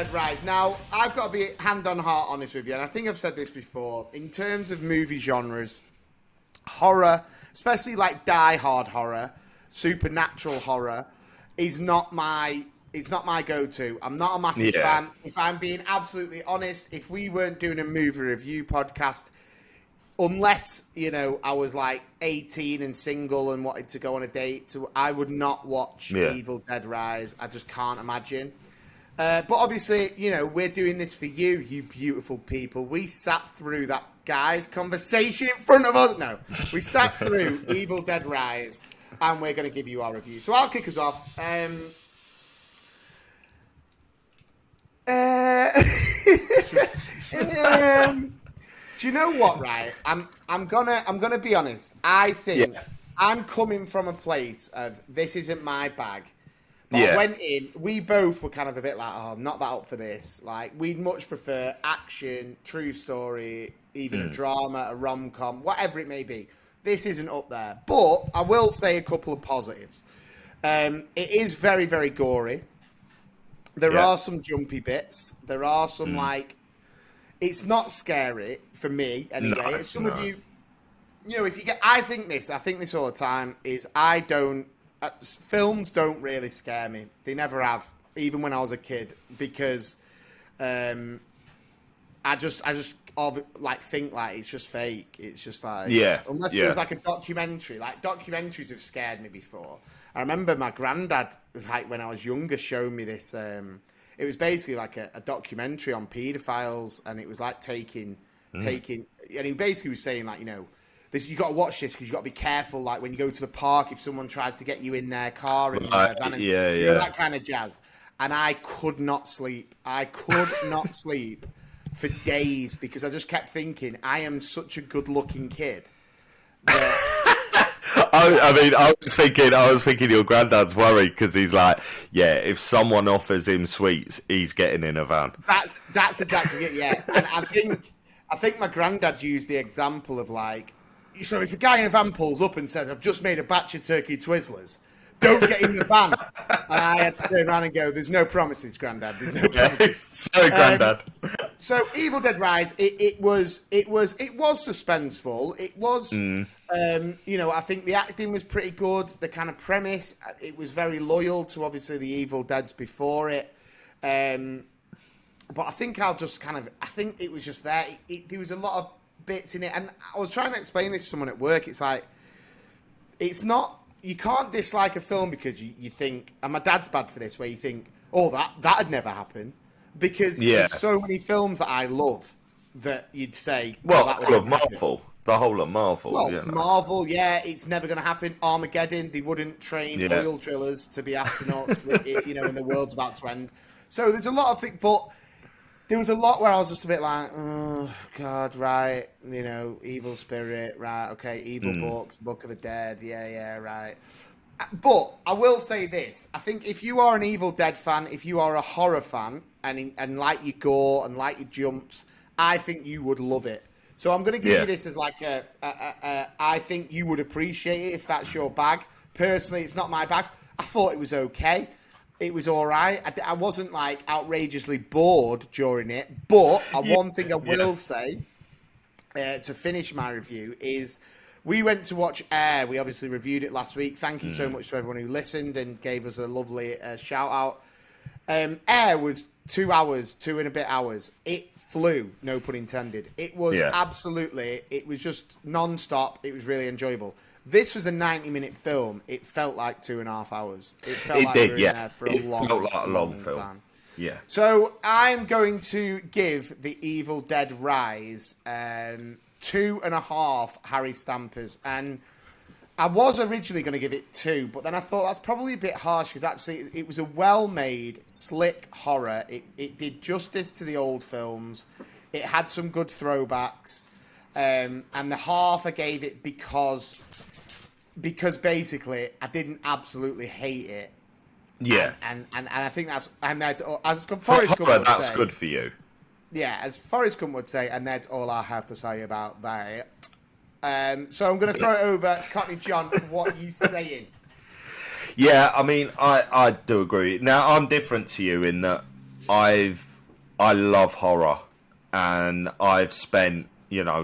Dead Rise. Now, I've got to be hand on heart honest with you, and I think I've said this before. In terms of movie genres, horror, especially like die-hard horror, supernatural horror, is not my go-to. I'm not a massive fan. If I'm being absolutely honest, if we weren't doing a movie review podcast, unless, I was like 18 and single and wanted to go on a date, I would not watch Evil Dead Rise. I just can't imagine. But obviously, we're doing this for you beautiful people. We sat through that guy's conversation in front of us. No, we sat through Evil Dead Rise, and we're going to give you our review. So I'll kick us off. Do you know what? Right, I'm gonna be honest. I think I'm coming from a place of this isn't my bag. But I went in. We both were kind of a bit like, I'm not that up for this. Like, we'd much prefer action, true story, even a drama, a rom-com, whatever it may be. This isn't up there. But I will say a couple of positives. It is very, very gory. There are some jumpy bits. There are some, it's not scary for me, anyway. Some of you, if you get, I think this all the time, is films don't really scare me. They never have, even when I was a kid, because I just think like it's just fake. It's just like, unless it was like a documentary. Like, documentaries have scared me before. I remember my granddad, like when I was younger, showing me this. It was basically like a documentary on paedophiles, and it was like taking, and he basically was saying like, this, you got to watch this because you got to be careful. Like when you go to the park, if someone tries to get you in their car and van, and, that kind of jazz. And I could not sleep. I could not sleep for days because I just kept thinking, I am such a good-looking kid. I was thinking your granddad's worried because he's like, if someone offers him sweets, he's getting in a van. That's exactly it. Yeah, and I think my granddad used the example of like, so if a guy in a van pulls up and says, I've just made a batch of turkey Twizzlers, don't get in the van. And I had to turn around and go, there's no promises, Grandad. There's no promises. Sorry, Grandad. So Evil Dead Rise, it was suspenseful. It was, I think the acting was pretty good. The kind of premise, it was very loyal to obviously the Evil Deads before it. But I think I think it was just there. There was a lot of bits in it. And I was trying to explain this to someone at work. It's like, it's not, you can't dislike a film because you think, and my dad's bad for this, where you think, that'd never happen. Because there's so many films that I love that you'd say, the whole of Marvel. The whole of Marvel. Well, Marvel, it's never going to happen. Armageddon, they wouldn't train oil drillers to be astronauts, when the world's about to end. So there's a lot of things, but there was a lot where I was just a bit like, oh, God, right, evil spirit, right, okay, evil book of the dead, right. But I will say this. I think if you are an Evil Dead fan, if you are a horror fan, and like your gore and like your jumps, I think you would love it. So I'm going to give you this as like I think you would appreciate it if that's your bag. Personally, it's not my bag. I thought it was okay. It was all right. I wasn't like outrageously bored during it. But one thing I will say to finish my review is we went to watch Air. We obviously reviewed it last week. Thank you so much to everyone who listened and gave us a lovely shout out. Air was 2 hours, 2 and a bit hours. It flew, no pun intended. It was it was just non-stop. It was really enjoyable. This was a 90-minute film. It felt like 2.5 hours. It felt like we were in there for a long film. Time. Yeah. So I'm going to give the Evil Dead Rise 2.5 Harry Stampers. And I was originally going to give it 2, but then I thought that's probably a bit harsh because actually it was a well-made, slick horror. It did justice to the old films. It had some good throwbacks. And the half I gave it because basically I didn't absolutely hate it. Yeah. And I think that's as Forrest Gump would that's say, good for you. Yeah, as Forrest Gump would say, and that's all I have to say about that. So I'm going to throw it over to Cockney John. What are you saying? Yeah, I mean, I do agree. Now, I'm different to you in that I've I love horror, and I've spent,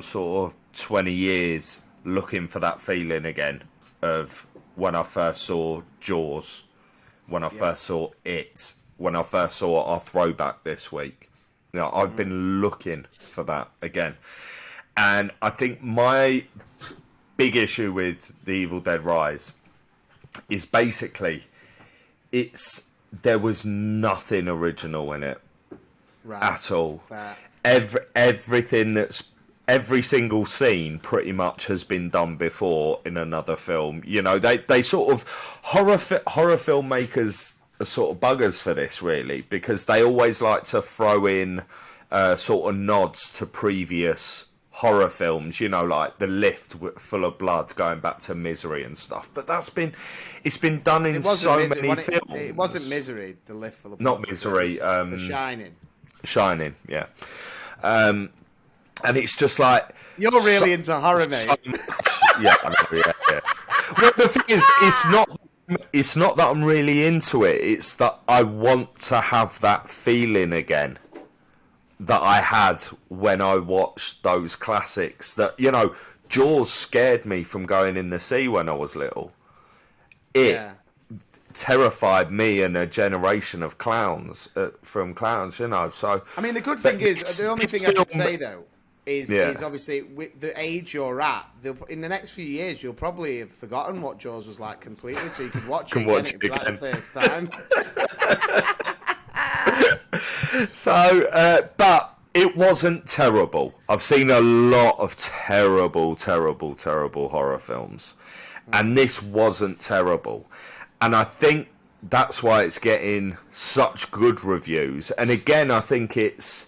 sort of 20 years looking for that feeling again of when I first saw Jaws, when I first saw It, when I first saw our throwback this week. I've been looking for that again. And I think my big issue with The Evil Dead Rise is basically there was nothing original in it at all. Every single scene pretty much has been done before in another film. They sort of horror filmmakers are sort of buggers for this, really, because they always like to throw in sort of nods to previous horror films, like The Lift full of blood going back to Misery and stuff. But it's been done in so many films. It wasn't Misery, The Lift full of blood. Not Misery. The Shining. Shining, yeah. And it's just like... You're really into horror, mate. Yeah, yeah. Well, the thing is, it's not that I'm really into it. It's that I want to have that feeling again that I had when I watched those classics. That, Jaws scared me from going in the sea when I was little. It terrified me and a generation of clowns from clowns, So I mean, the good thing is, the only thing I can say though is obviously with the age you're at, in the next few years you'll probably have forgotten what Jaws was like completely, so you could watch it again. It'd be like the first time. So, but it wasn't terrible. I've seen a lot of terrible, terrible, terrible horror films, and this wasn't terrible. And I think that's why it's getting such good reviews. And again, I think it's,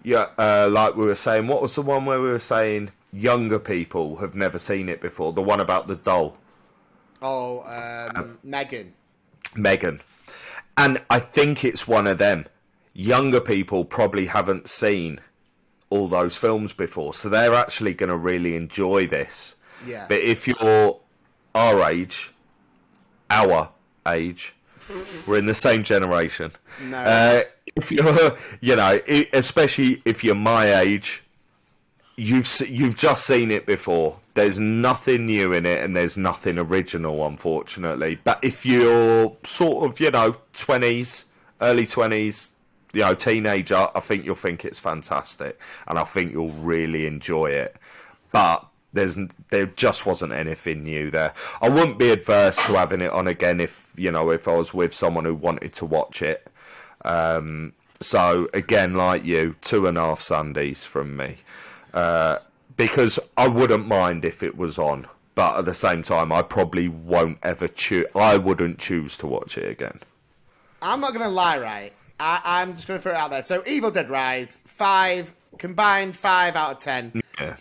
like we were saying, what was the one where we were saying younger people have never seen it before? The one about the doll. Oh, Megan. And I think it's one of them. Younger people probably haven't seen all those films before, so they're actually going to really enjoy this. Yeah. But if you're our age, we're in the same generation. No. If you're, especially if you're my age, you've just seen it before. There's nothing new in it, and there's nothing original, unfortunately. But if you're sort of, 20s, early 20s, teenager, I think you'll think it's fantastic, and I think you'll really enjoy it. But there just wasn't anything new there. I wouldn't be adverse to having it on again if I was with someone who wanted to watch it. So again, like you, 2.5 Sundays from me, because I wouldn't mind if it was on, but at the same time, I probably won't ever I wouldn't choose to watch it again. I'm not going to lie, right? I'm just going to throw it out there. So, Evil Dead Rise, combined 5 out of 10. Yeah.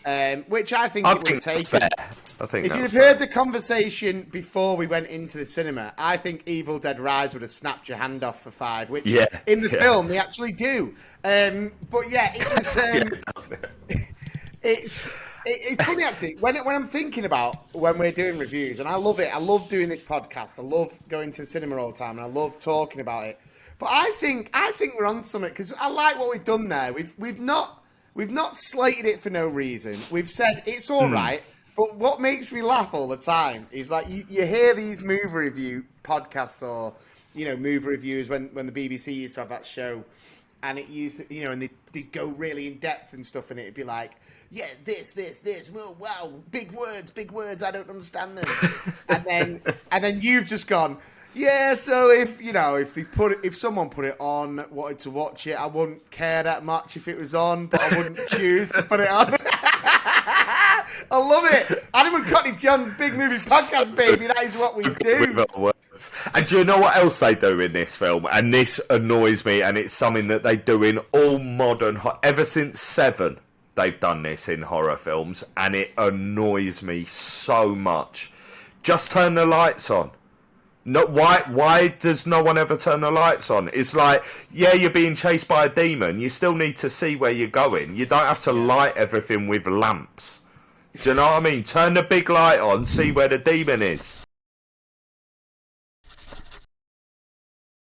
Which I think it would take. Fair. I think if you'd have heard the conversation before we went into the cinema, I think Evil Dead Rise would have snapped your hand off for 5, which in the film they actually do. But yeah, it was. It's funny actually when I'm thinking about when we're doing reviews, and I love it. I love doing this podcast. I love going to the cinema all the time, and I love talking about it. But I think we're on something because I like what we've done there. We've not slated it for no reason. We've said it's all right. But what makes me laugh all the time is like you hear these movie review podcasts or movie reviews when the BBC used to have that show, and it used to, and they'd go really in depth and stuff, and it'd be like, yeah, this, well, wow, big words, I don't understand them, and then you've just gone. Yeah, so if someone put it on, wanted to watch it, I wouldn't care that much if it was on, but I wouldn't choose to put it on. I love it. Adam and Cockney John's Big Movie Podcast, baby. That is what we do. And do you know what else they do in this film? And this annoys me, and it's something that they do in all modern... Ever since 7, they've done this in horror films, and it annoys me so much. Just turn the lights on. No, why does no one ever turn the lights on? It's like, yeah, you're being chased by a demon. You still need to see where you're going. You don't have to light everything with lamps. Do you know what I mean? Turn the big light on, see where the demon is.